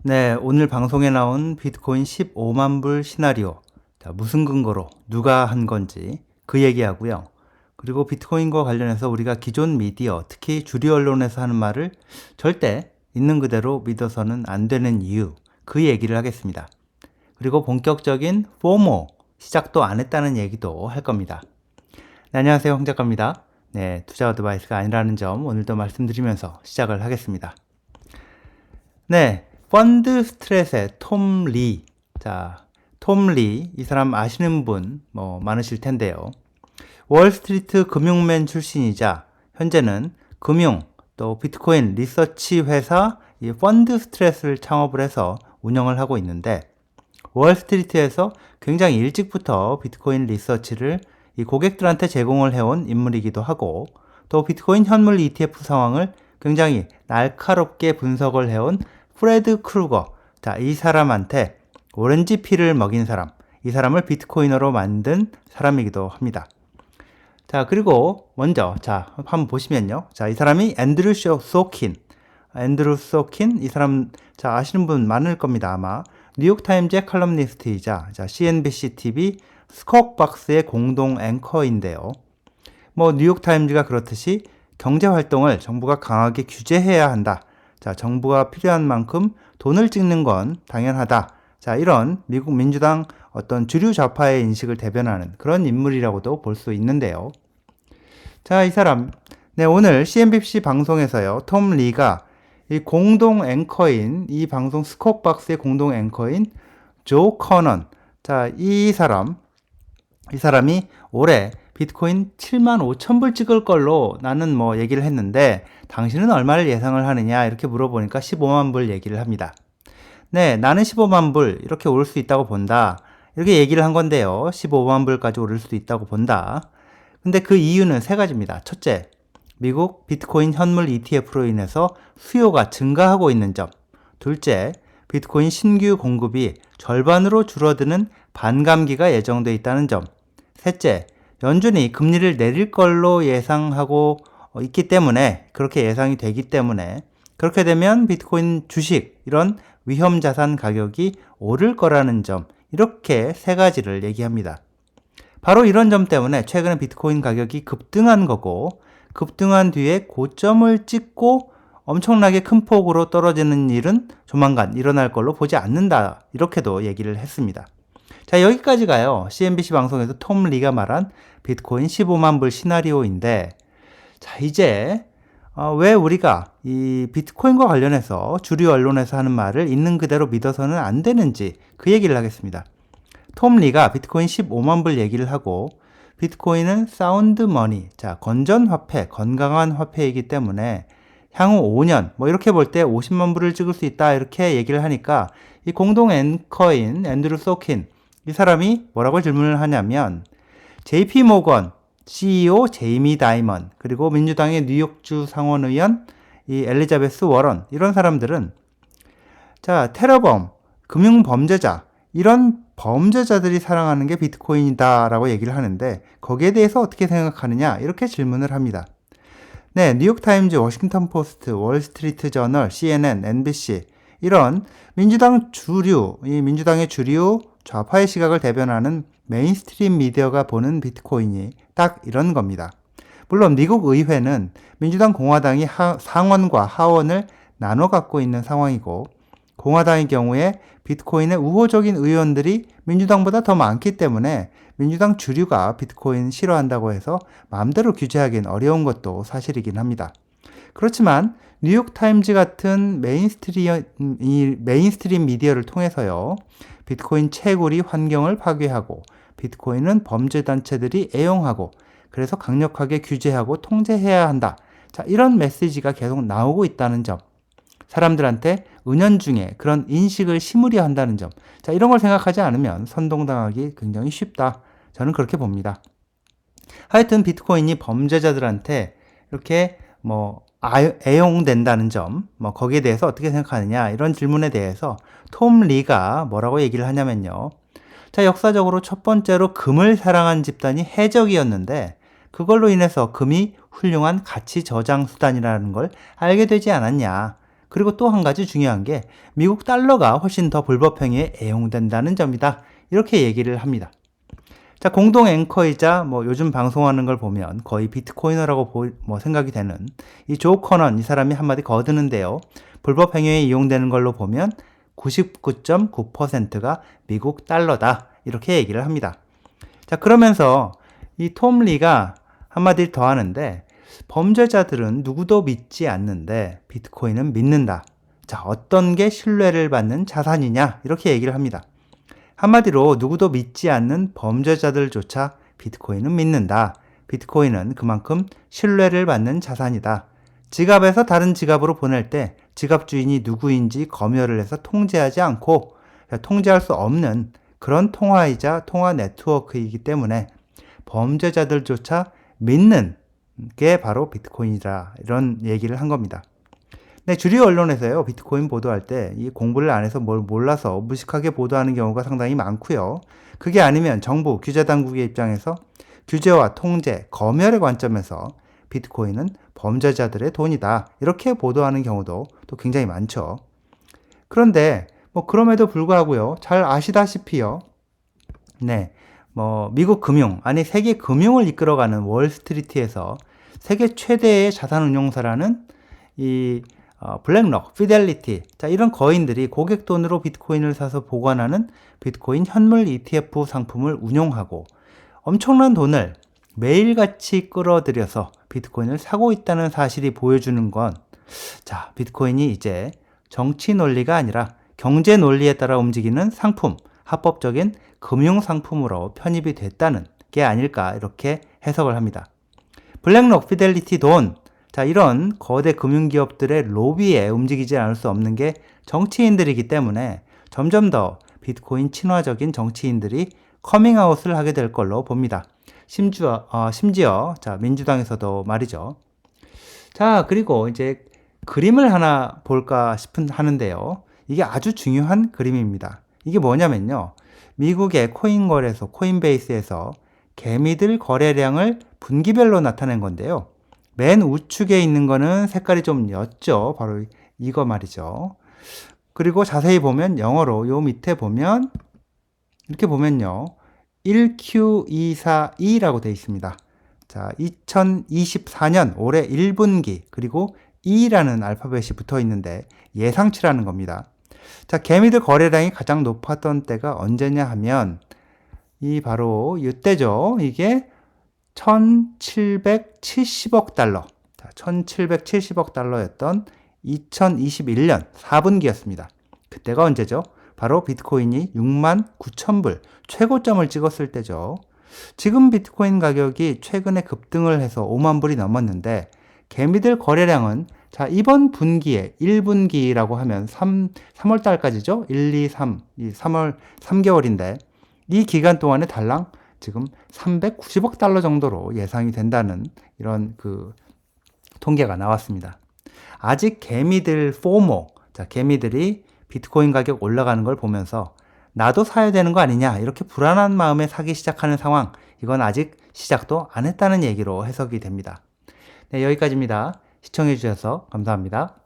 네, 오늘 방송에 나온 비트코인 15만 불 시나리오. 자, 무슨 근거로 누가 한 건지 그 얘기하고요. 그리고 비트코인과 관련해서 우리가 기존 미디어, 특히 주류 언론에서 하는 말을 절대 있는 그대로 믿어서는 안 되는 이유, 그 얘기를 하겠습니다. 그리고 본격적인 포모, 시작도 안 했다는 얘기도 할 겁니다. 네, 안녕하세요. 홍 작가입니다. 네, 투자 어드바이스가 아니라는 점 오늘도 말씀드리면서 시작을 하겠습니다. 네, 펀드 스트레스의 톰 리. 자, 톰 리, 이 사람 아시는 분 많으실 텐데요. 월스트리트 금융맨 출신이자 현재는 금융 또 비트코인 리서치 회사 이 펀드 스트레스를 창업을 해서 운영을 하고 있는데, 월스트리트에서 굉장히 일찍부터 비트코인 리서치를 이 고객들한테 제공을 해온 인물이기도 하고, 또 비트코인 현물 ETF 상황을 굉장히 날카롭게 분석을 해온 프레드 크루거, 자, 이 사람한테 오렌지 피를 먹인 사람, 이 사람을 비트코이너로 만든 사람이기도 합니다. 자, 그리고 먼저 한번 보시면요. 자, 이 사람이 앤드루 소킨, 이 사람 아시는 분 많을 겁니다. 아마 뉴욕타임즈의 칼럼니스트이자 CNBC TV 스콕박스의 공동 앵커인데요. 뉴욕타임즈가 그렇듯이 경제활동을 정부가 강하게 규제해야 한다. 자, 정부가 필요한 만큼 돈을 찍는 건 당연하다. 자, 이런 미국 민주당 어떤 주류 좌파의 인식을 대변하는 그런 인물이라고도 볼 수 있는데요. 자, 이 사람, 네, 오늘 CNBC 방송에서요, 톰 리가 이 공동 앵커인, 이 방송 스콕박스의 공동 앵커인 조 커넌, 자, 이 사람이 올해 비트코인 7만 5천 불 찍을 걸로 나는 얘기를 했는데, 당신은 얼마를 예상을 하느냐 이렇게 물어보니까 15만 불 얘기를 합니다. 네, 나는 15만 불 이렇게 오를 수 있다고 본다. 이렇게 얘기를 한 건데요. 15만 불까지 오를 수도 있다고 본다. 근데 그 이유는 세 가지입니다. 첫째, 미국 비트코인 현물 ETF로 인해서 수요가 증가하고 있는 점. 둘째, 비트코인 신규 공급이 절반으로 줄어드는 반감기가 예정돼 있다는 점. 셋째, 연준이 금리를 내릴 걸로 예상하고 있기 때문에, 그렇게 예상이 되기 때문에, 그렇게 되면 비트코인 주식, 이런 위험 자산 가격이 오를 거라는 점, 이렇게 세 가지를 얘기합니다. 바로 이런 점 때문에 최근에 비트코인 가격이 급등한 거고, 급등한 뒤에 고점을 찍고 엄청나게 큰 폭으로 떨어지는 일은 조만간 일어날 걸로 보지 않는다. 이렇게도 얘기를 했습니다. 자, 여기까지가요, CNBC 방송에서 톰 리가 말한 비트코인 15만 불 시나리오인데, 자, 이제 왜 우리가 이 비트코인과 관련해서 주류 언론에서 하는 말을 있는 그대로 믿어서는 안 되는지 그 얘기를 하겠습니다. 톰 리가 비트코인 15만 불 얘기를 하고, 비트코인은 사운드 머니, 자, 건전 화폐, 건강한 화폐이기 때문에 향후 5년 이렇게 볼 때 50만 불을 찍을 수 있다, 이렇게 얘기를 하니까 이 공동 앵커인 앤드루 소킨, 이 사람이 뭐라고 질문을 하냐면, JP 모건 CEO 제이미 다이먼, 그리고 민주당의 뉴욕주 상원의원 이 엘리자베스 워런, 이런 사람들은 자, 테러범, 금융범죄자, 이런 범죄자들이 사랑하는 게 비트코인이다 라고 얘기를 하는데, 거기에 대해서 어떻게 생각하느냐 이렇게 질문을 합니다. 네, 뉴욕타임즈, 워싱턴 포스트, 월스트리트 저널, CNN, NBC, 이런 민주당의 주류 좌파의 시각을 대변하는 메인스트림 미디어가 보는 비트코인이 딱 이런 겁니다. 물론 미국 의회는 민주당 공화당이 상원과 하원을 나눠 갖고 있는 상황이고, 공화당의 경우에 비트코인의 우호적인 의원들이 민주당보다 더 많기 때문에 민주당 주류가 비트코인 싫어한다고 해서 마음대로 규제하기는 어려운 것도 사실이긴 합니다. 그렇지만 뉴욕타임즈 같은 메인스트림 미디어를 통해서요, 비트코인 채굴이 환경을 파괴하고, 비트코인은 범죄단체들이 애용하고, 그래서 강력하게 규제하고 통제해야 한다. 자, 이런 메시지가 계속 나오고 있다는 점, 사람들한테 은연중에 그런 인식을 심으려 한다는 점, 자, 이런 걸 생각하지 않으면 선동당하기 굉장히 쉽다. 저는 그렇게 봅니다. 하여튼 비트코인이 범죄자들한테 이렇게 애용된다는 점, 거기에 대해서 어떻게 생각하느냐, 이런 질문에 대해서 톰 리가 뭐라고 얘기를 하냐면요. 자, 역사적으로 첫 번째로 금을 사랑한 집단이 해적이었는데, 그걸로 인해서 금이 훌륭한 가치 저장 수단이라는 걸 알게 되지 않았냐. 그리고 또 한 가지 중요한 게 미국 달러가 훨씬 더 불법 행위에 애용된다는 점이다. 이렇게 얘기를 합니다. 자, 공동 앵커이자 요즘 방송하는 걸 보면 거의 비트코이너라고 생각이 되는 이 조 커넌 이 사람이 한마디 거드는데요. 불법 행위에 이용되는 걸로 보면 99.9%가 미국 달러다. 이렇게 얘기를 합니다. 자, 그러면서 이 톰 리가 한마디를 더 하는데 범죄자들은 누구도 믿지 않는데 비트코인은 믿는다. 자, 어떤 게 신뢰를 받는 자산이냐? 이렇게 얘기를 합니다. 한마디로 누구도 믿지 않는 범죄자들조차 비트코인은 믿는다. 비트코인은 그만큼 신뢰를 받는 자산이다. 지갑에서 다른 지갑으로 보낼 때 지갑 주인이 누구인지 검열을 해서 통제하지 않고 통제할 수 없는 그런 통화이자 통화 네트워크이기 때문에 범죄자들조차 믿는 게 바로 비트코인이다. 이런 얘기를 한 겁니다. 네, 주류 언론에서요, 비트코인 보도할 때 이 공부를 안 해서 뭘 몰라서 무식하게 보도하는 경우가 상당히 많고요. 그게 아니면 정부, 규제 당국의 입장에서 규제와 통제, 검열의 관점에서 비트코인은 범죄자들의 돈이다. 이렇게 보도하는 경우도 또 굉장히 많죠. 그런데 그럼에도 불구하고요, 잘 아시다시피요. 네, 미국 금융, 아니 세계 금융을 이끌어가는 월스트리트에서 세계 최대의 자산운용사라는 이 블랙록, 피델리티, 자, 이런 거인들이 고객 돈으로 비트코인을 사서 보관하는 비트코인 현물 ETF 상품을 운용하고 엄청난 돈을 매일같이 끌어들여서 비트코인을 사고 있다는 사실이 보여주는 건, 자, 비트코인이 이제 정치 논리가 아니라 경제 논리에 따라 움직이는 상품, 합법적인 금융 상품으로 편입이 됐다는 게 아닐까, 이렇게 해석을 합니다. 블랙록, 피델리티 돈, 자, 이런 거대 금융기업들의 로비에 움직이지 않을 수 없는 게 정치인들이기 때문에 점점 더 비트코인 친화적인 정치인들이 커밍아웃을 하게 될 걸로 봅니다. 심지어 자, 민주당에서도 말이죠. 자, 그리고 이제 그림을 하나 볼까 하는데요. 이게 아주 중요한 그림입니다. 이게 뭐냐면요. 미국의 코인 거래소 코인베이스에서 개미들 거래량을 분기별로 나타낸 건데요. 맨 우측에 있는 거는 색깔이 좀 옅죠. 바로 이거 말이죠. 그리고 자세히 보면 영어로 요 밑에 보면 이렇게 보면요. 1Q242라고 되어 있습니다. 자, 2024년 올해 1분기 그리고 2라는 알파벳이 붙어 있는데 예상치라는 겁니다. 자, 개미들 거래량이 가장 높았던 때가 언제냐 하면 바로 이때죠. 이게 1770억 달러. 자, 1770억 달러였던 2021년 4분기였습니다. 그때가 언제죠? 바로 비트코인이 69,000불 최고점을 찍었을 때죠. 지금 비트코인 가격이 최근에 급등을 해서 5만 불이 넘었는데 개미들 거래량은 자, 이번 분기에 1분기라고 하면 3월 달까지죠. 1, 2, 3, 3월 3개월인데 이 기간 동안에 달랑 지금 390억 달러 정도로 예상이 된다는 이런 통계가 나왔습니다. 아직 개미들 포모, 자, 개미들이 비트코인 가격 올라가는 걸 보면서 나도 사야 되는 거 아니냐 이렇게 불안한 마음에 사기 시작하는 상황, 이건 아직 시작도 안 했다는 얘기로 해석이 됩니다. 네, 여기까지입니다. 시청해 주셔서 감사합니다.